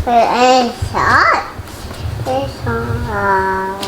It's hot. It's hot.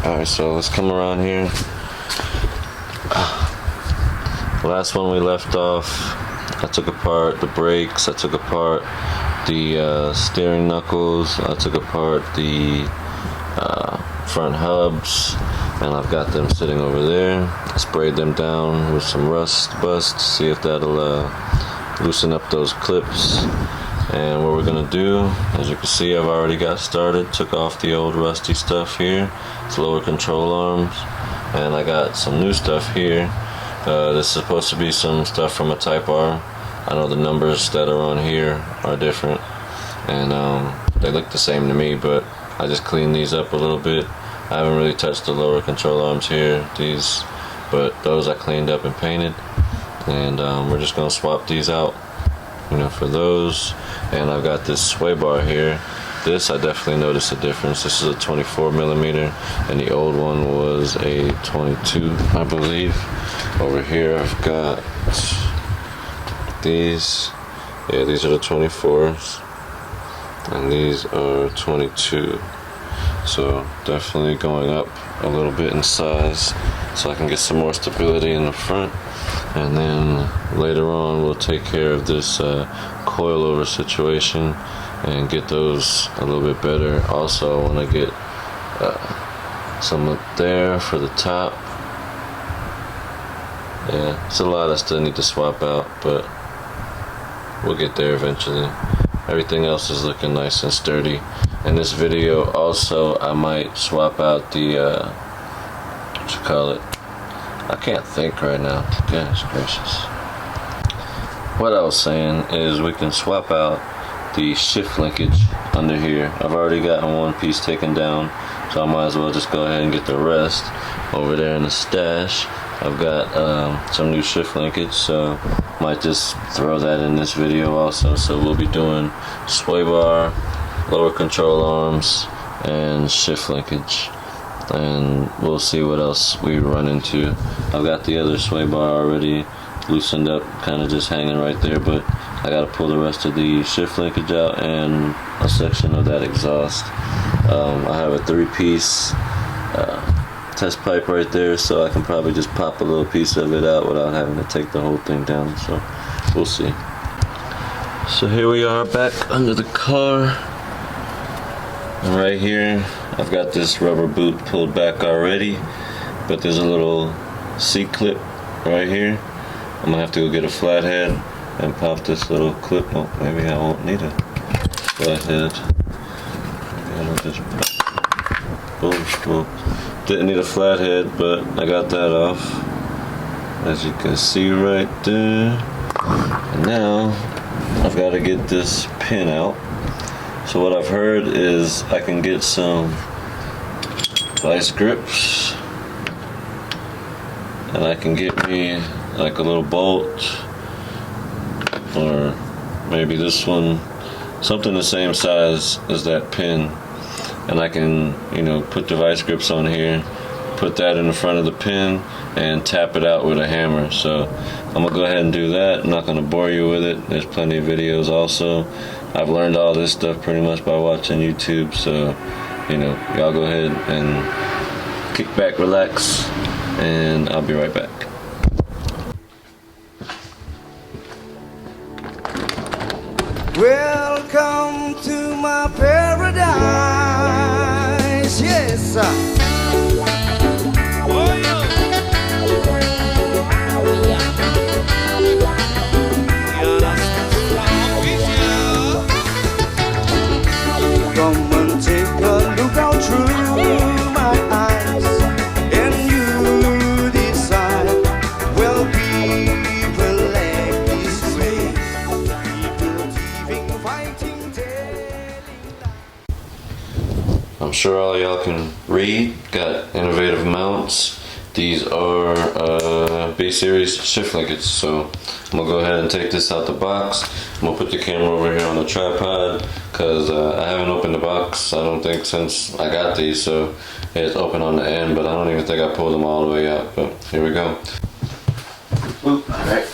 Alright, so let's come around here. Last one we left off, I took apart the brakes, I took apart the steering knuckles, I took apart the front hubs, and I've got them sitting over there. I sprayed them down with some rust bust to see if that'll loosen up those clips. And what we're gonna do, as you can see, I've already got started. Took off the old rusty stuff here. It's lower control arms, and I got some new stuff here. This is supposed to be some stuff from a Type R. I know the numbers that are on here are different, and they look the same to me, but I just cleaned these up a little bit. I haven't really touched the lower control arms here, but those I cleaned up and painted, and we're just gonna swap these out, you know, for those. And I've got this sway bar here. This, I definitely noticed a difference. This is a 24 millimeter, and the old one was a 22, I believe. Over here, I've got these. Yeah, these are the 24s, and these are 22. So definitely going up a little bit in size, so I can get some more stability in the front. And then later on we'll take care of this coilover situation and get those a little bit better. Also, I want to get some up there for the top. Yeah, it's a lot I still need to swap out, but we'll get there eventually. Everything else is looking nice and sturdy. In this video also, I might swap out the what you call it, I can't think right now. Goodness gracious. What I was saying is we can swap out the shift linkage under here. I've already gotten one piece taken down, so I might as well just go ahead and get the rest over there in the stash. I've got some new shift linkage, so might just throw that in this video also. So we'll be doing sway bar, lower control arms, and shift linkage, and we'll see what else we run into. I've got the other sway bar already loosened up, kind of just hanging right there, but I gotta pull the rest of the shift linkage out and a section of that exhaust. I have a 3-piece test pipe right there, so I can probably just pop a little piece of it out without having to take the whole thing down, so we'll see. So here we are back under the car, and right here I've got this rubber boot pulled back already, but there's a little C-clip right here. I'm gonna have to go get a flathead and pop this little clip. Oh, maybe I won't need a flathead. Maybe I'll just didn't need a flathead, but I got that off, as you can see right there. And now I've got to get this pin out. So what I've heard is I can get some vice grips, and I can get me like a little bolt, or maybe this one, something the same size as that pin, and I can, you know, put the vice grips on here, put that in the front of the pin, and tap it out with a hammer. So I'm gonna go ahead and do that. I'm not gonna bore you with it. There's plenty of videos also. I've learned all this stuff pretty much by watching YouTube, so, you know, y'all go ahead and kick back, relax, and I'll be right back. Welcome to my paradise, yes. I'm sure all y'all can read. Got Innovative Mounts. These are B series shift linkages. So I'm gonna go ahead and take this out the box. I'm gonna put the camera over here on the tripod because I haven't opened the box, I don't think, since I got these. So it's open on the end, but I don't even think I pulled them all the way out. But here we go. Oop, all right.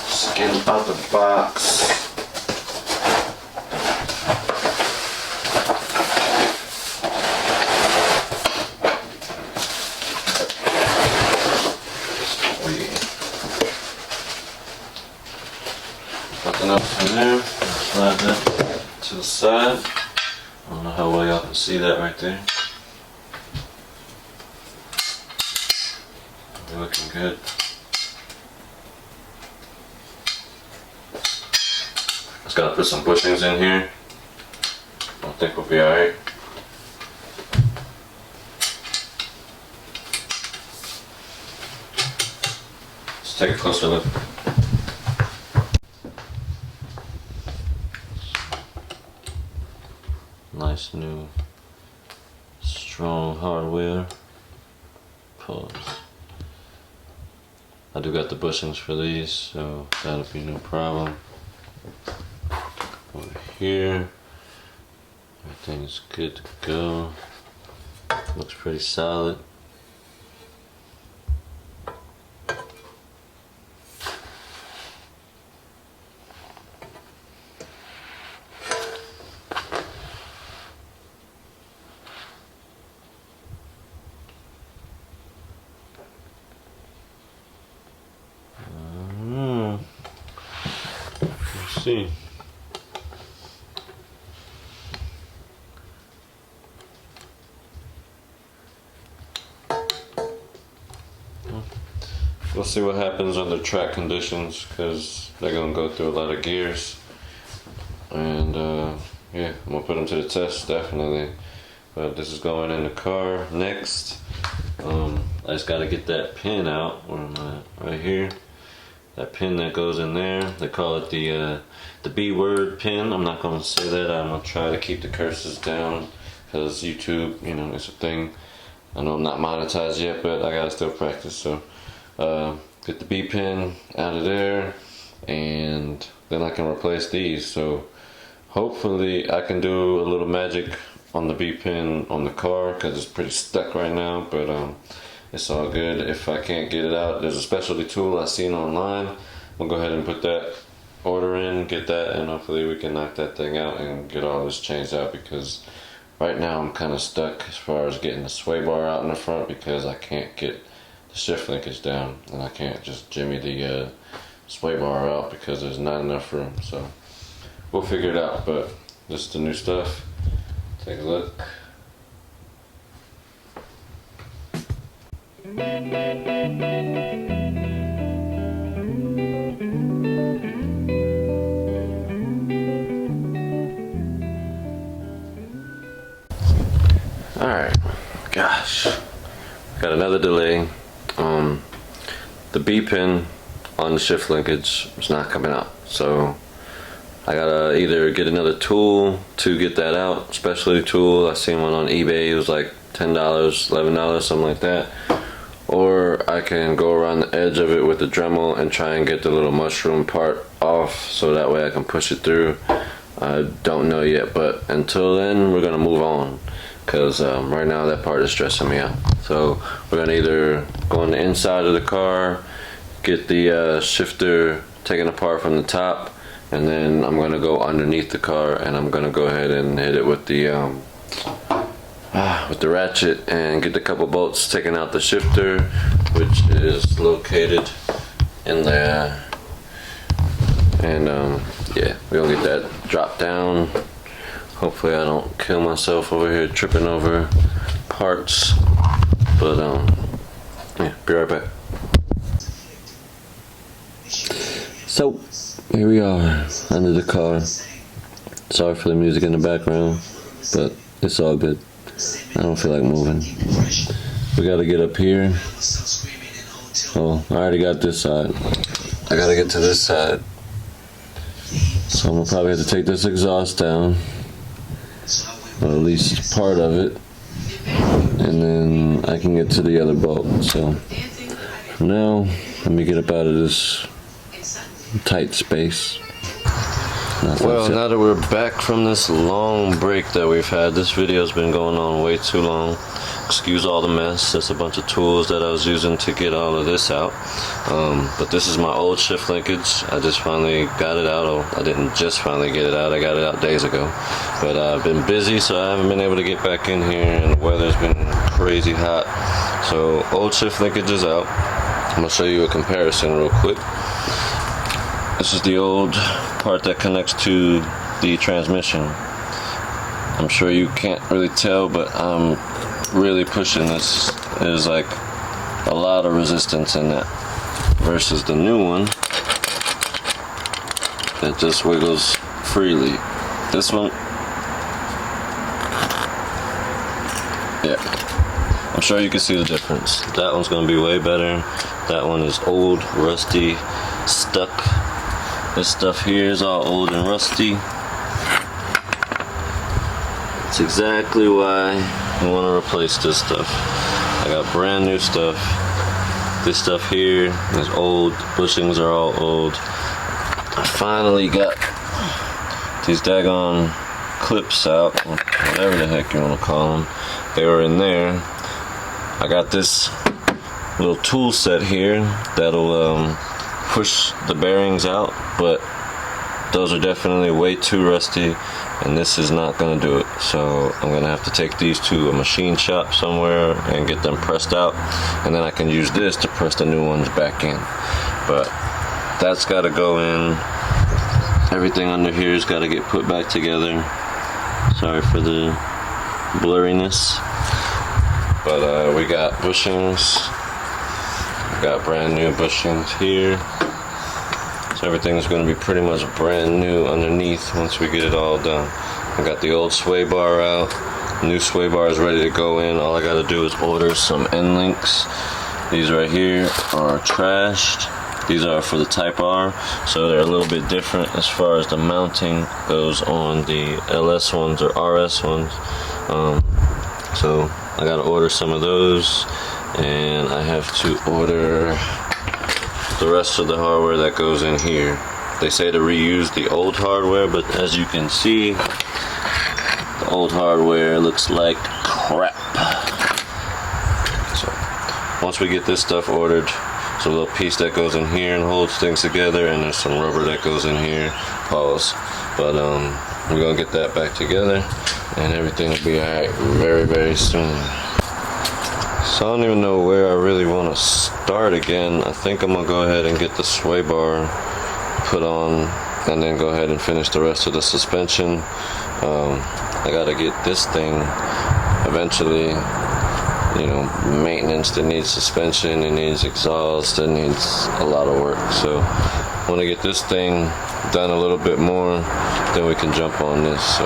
Just get them out the box. Nothing else in there. Slide that to the side. I don't know how well y'all can see that right there. They're looking good. Just gotta put some bushings in here. I think we'll be alright. Let's take a closer look. Nice new strong hardware. Pause. I do got the bushings for these, so that'll be no problem. Over here, everything is good to go. Looks pretty solid. See. We'll see what happens under track conditions, because they're gonna go through a lot of gears, and yeah, I'm gonna put them to the test definitely. But this is going in the car next. I just gotta get that pin out. Where am I? Right here. That pin that goes in there, they call it the B word pin. I'm not gonna say that. I'm gonna try to keep the curses down because YouTube, you know, it's a thing. I know I'm not monetized yet, but I gotta still practice. So get the B pin out of there, and then I can replace these. So hopefully I can do a little magic on the B pin on the car because it's pretty stuck right now. But it's all good. If I can't get it out, there's a specialty tool I seen online. We'll go ahead and put that order in, get that, and hopefully we can knock that thing out and get all this changed out, because right now I'm kind of stuck as far as getting the sway bar out in the front because I can't get the shift linkage down, and I can't just jimmy the sway bar out because there's not enough room. So we'll figure it out, but this is the new stuff. Take a look. Alright, gosh, got another delay. The B pin on the shift linkage is not coming out, so I gotta either get another tool to get that out, specialty tool. I seen one on eBay, it was like $10, $11, something like that. Or I can go around the edge of it with the Dremel and try and get the little mushroom part off, so that way I can push it through. I don't know yet, but until then we're gonna move on, because right now that part is stressing me out. So we're gonna either go on the inside of the car, get the shifter taken apart from the top, and then I'm gonna go underneath the car and I'm gonna go ahead and hit it with the ratchet and get a couple bolts taking out the shifter, which is located in there. And yeah, we're gonna get that dropped down. Hopefully I don't kill myself over here tripping over parts, but yeah, be right back. So here we are under the car. Sorry for the music in the background, but it's all good. I don't feel like moving. We gotta get up here. Oh, I already got this side. I gotta get to this side. So I'm gonna probably have to take this exhaust down. or at least part of it, and then I can get to the other bolt. So for now, let me get up out of this tight space. Well, now that we're back from this long break that we've had, this video's been going on way too long. Excuse all the mess. That's a bunch of tools that I was using to get all of this out. But this is my old shift linkage. I just finally got it out. Oh, I didn't just finally get it out. I got it out days ago. But I've been busy, so I haven't been able to get back in here, and the weather's been crazy hot. So old shift linkage is out. I'm gonna show you a comparison real quick. This is the old part that connects to the transmission. I'm sure you can't really tell, but I'm really pushing this. There's like a lot of resistance in that versus the new one that just wiggles freely. This one, yeah, I'm sure you can see the difference. That one's gonna be way better. That one is old, rusty, stuck. This stuff here is all old and rusty. That's exactly why I want to replace this stuff. I got brand new stuff. This stuff here is old. Bushings are all old. I finally got these daggone clips out, whatever the heck you want to call them. They were in there. I got this little tool set here that'll push the bearings out, but those are definitely way too rusty, and this is not going to do it. So I'm going to have to take these to a machine shop somewhere and get them pressed out, and then I can use this to press the new ones back in. But that's got to go in. Everything under here has got to get put back together. Sorry for the blurriness, but we got bushings. We got brand new bushings here. So everything's going to be pretty much brand new underneath once we get it all done. I got the old sway bar out. New sway bar is ready to go in. All I got to do is order some end links. These right here are trashed. These are for the Type R, so they're a little bit different as far as the mounting goes on the LS ones or RS ones. So I got to order some of those, and I have to order the rest of the hardware that goes in here. They say to reuse the old hardware, but as you can see, the old hardware looks like crap. So once we get this stuff ordered, there's a little piece that goes in here and holds things together, and there's some rubber that goes in here. Pause. But we're gonna get that back together, and everything will be alright very, very soon. So I don't even know where I really want to start again. I think I'm gonna go ahead and get the sway bar put on, and then go ahead and finish the rest of the suspension. I gotta get this thing eventually, you know, maintenance. It needs suspension, it needs exhaust, it needs a lot of work. So I want to get this thing done a little bit more, then we can jump on this. So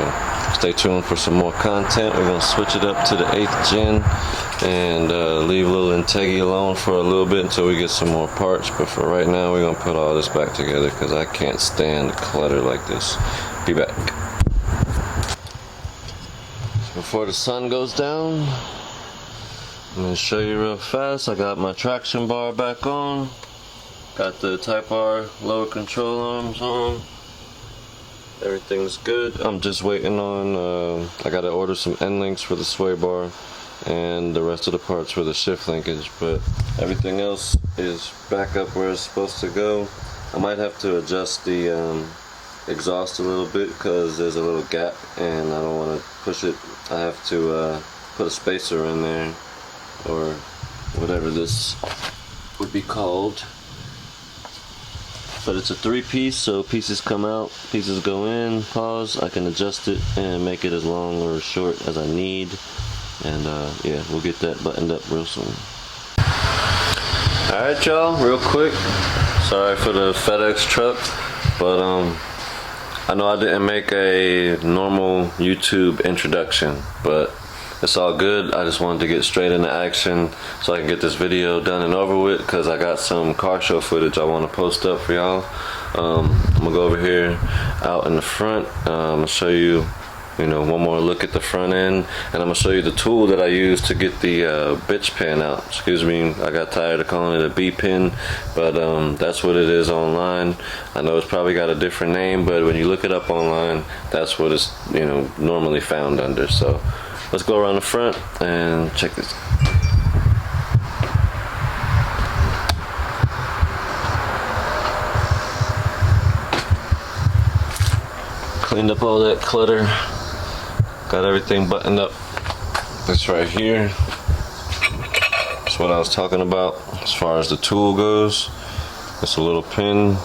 stay tuned for some more content. We're going to switch it up to the 8th gen and leave little Integra alone for a little bit until we get some more parts. But for right now, we're going to put all this back together because I can't stand clutter like this. Be back. So before the sun goes down, I'm going to show you real fast. I got my traction bar back on. Got the Type R lower control arms on. Everything's good. I'm just waiting on, I gotta order some end links for the sway bar and the rest of the parts for the shift linkage, but everything else is back up where it's supposed to go. I might have to adjust the exhaust a little bit because there's a little gap and I don't want to push it. I have to put a spacer in there, or whatever this would be called. But it's a 3-piece, so pieces come out, pieces go in. Pause. I can adjust it and make it as long or as short as I need. And yeah, we'll get that buttoned up real soon. Alright y'all, real quick. Sorry for the FedEx truck, but I know I didn't make a normal YouTube introduction, but it's all good. I just wanted to get straight into action so I can get this video done and over with, because I got some car show footage I want to post up for y'all. I'm gonna go over here out in the front. I'm gonna show you you know, one more look at the front end, and I'm gonna show you the tool that I use to get the bitch pin out. Excuse me, I got tired of calling it a B pin, but that's what it is online. I know it's probably got a different name, but when you look it up online, that's what it's, you know, normally found under. So let's go around the front and check this. Cleaned up all that clutter. Got everything buttoned up. This right here. That's what I was talking about as far as the tool goes. It's a little pin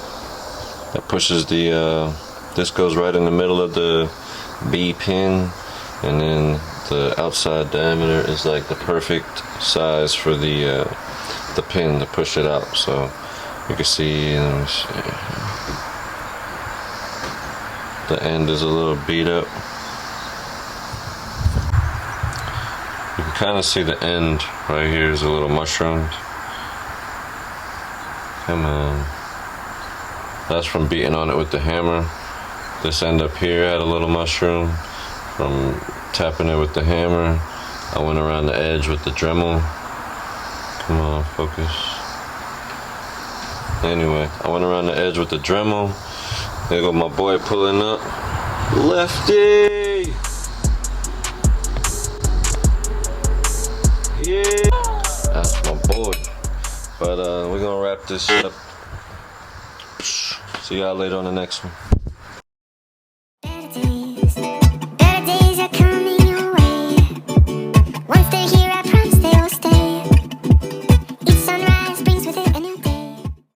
that pushes the, this goes right in the middle of the B pin, and then the outside diameter is like the perfect size for the pin to push it out. So you can see, let me see. The end is a little beat up. You can kind of see the end right here is a little mushroomed. Come on. That's from beating on it with the hammer. This end up here had a little mushroom from tapping it with the hammer. I went around the edge with the Dremel. Come on, focus. Anyway, I went around the edge with the Dremel. There go my boy pulling up. Lefty! Yeah! That's my boy. But we're gonna wrap this up. See y'all later on the next one.